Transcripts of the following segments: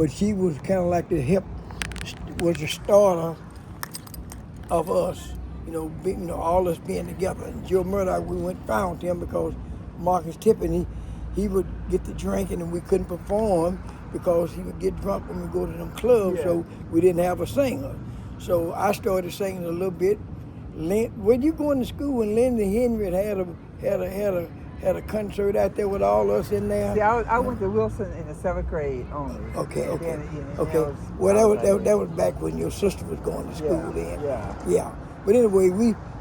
But she was kind of like was the starter of us, all us being together. And Joe Murdoch, we went and found him because Marcus Tippin, he would get to drinking and we couldn't perform because he would get drunk when we go to them clubs, so we didn't have a singer. So I started singing a little bit. When you going to school when Lindsey Henry had a concert out there with all us in there? See, I went to Wilson in the 7th grade only. Okay. Okay. Well, that was back when your sister was going to school then. Yeah. But anyway,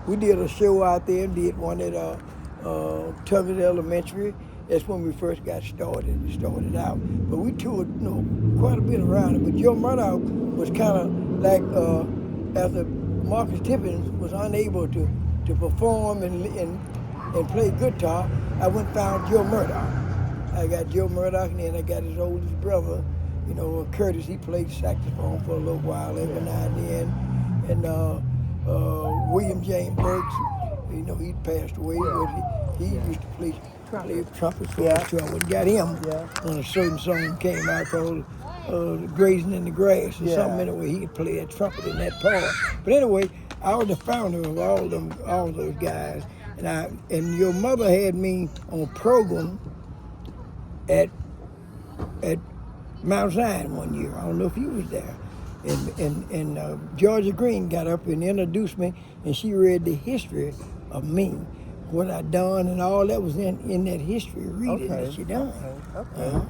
we did a show out there and did one at Tugget Elementary. That's when we first got started out. But we toured, quite a bit around it. But Joe Murdoch was kind of like after Marcus Tippin was unable to perform and play guitar, I went and found Joe Murdoch. I got Joe Murdoch, and then I got his oldest brother, Curtis. He played saxophone for a little while every now and then. And William James Burks, he passed away, but he used to play trumpet for us too. I would've got him when a certain song came out called Grazing in the Grass or something. Anyway, he could play that trumpet in that part. But anyway, I was the founder of all those guys. And your mother had me on a program at Mount Zion one year. I don't know if you was there. And Georgia Green got up and introduced me, and she read the history of me, what I done, and all that was in that history reading that she done. Okay.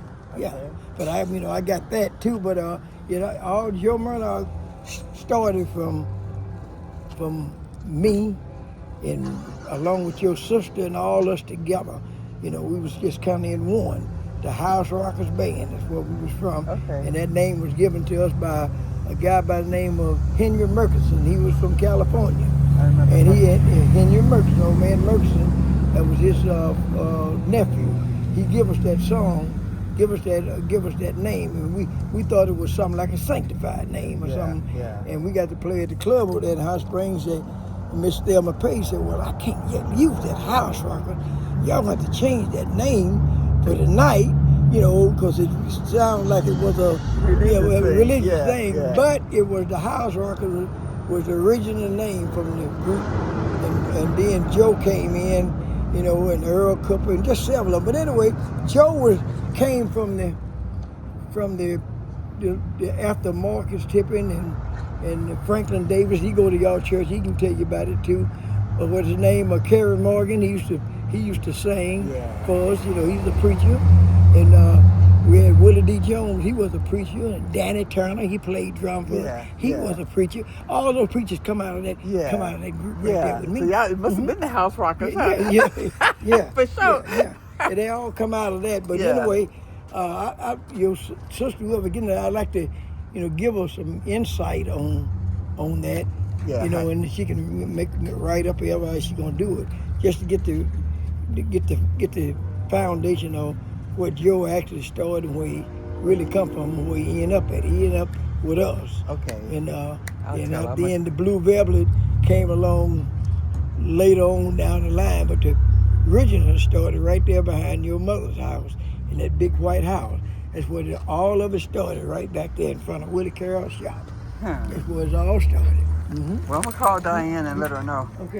But I got that too. But all Joe Murdoch started from me, and along with your sister and all us together. We was just kind of in one. The House Rockers Band is where we was from. Okay. And that name was given to us by a guy by the name of Henry Murkison. He was from California. I remember. And he had Henry Murkison, old man Murkison, that was his nephew. He gave us that song, give us that name, and we thought it was something like a sanctified name or something. Yeah. And we got to play at the club over there in Hot Springs. Miss Thelma Page said, "Well, I can't use that House Rocker. Y'all have to change that name for the night, because it sounded like it was a religious thing. Yeah. But it was the House Rocker was the original name from the group, and then Joe came in, and Earl Cooper and just several of them. But anyway, Joe came from the after Marcus Tippin and Franklin Davis. He go to y'all church. He can tell you about it too. What's his name? Kerry Morgan. He used to sing for us. He's a preacher. And we had Willie D. Jones. He was a preacher. And Danny Turner. He played drum for us. He was a preacher. All those preachers come out of that group right there with me. So y'all, it must have been the House Rockers, huh? Yeah. For sure. And they all come out of that. But anyway, your sister, whoever getting it, I'd like to, give us some insight on that. Yeah. And she can make right up how she's gonna do it, just to get the foundation of what Joe actually started and where he really come from, where he ended up at. He ended up with us. Okay. And then the Blue Velvet came along later on down the line, but the original started right there behind your mother's house in that big white house. That's where all of it started, right back there in front of Willie Carroll's shop. That's where it all started. Well, I'm going to call Diane and let her know. Okay.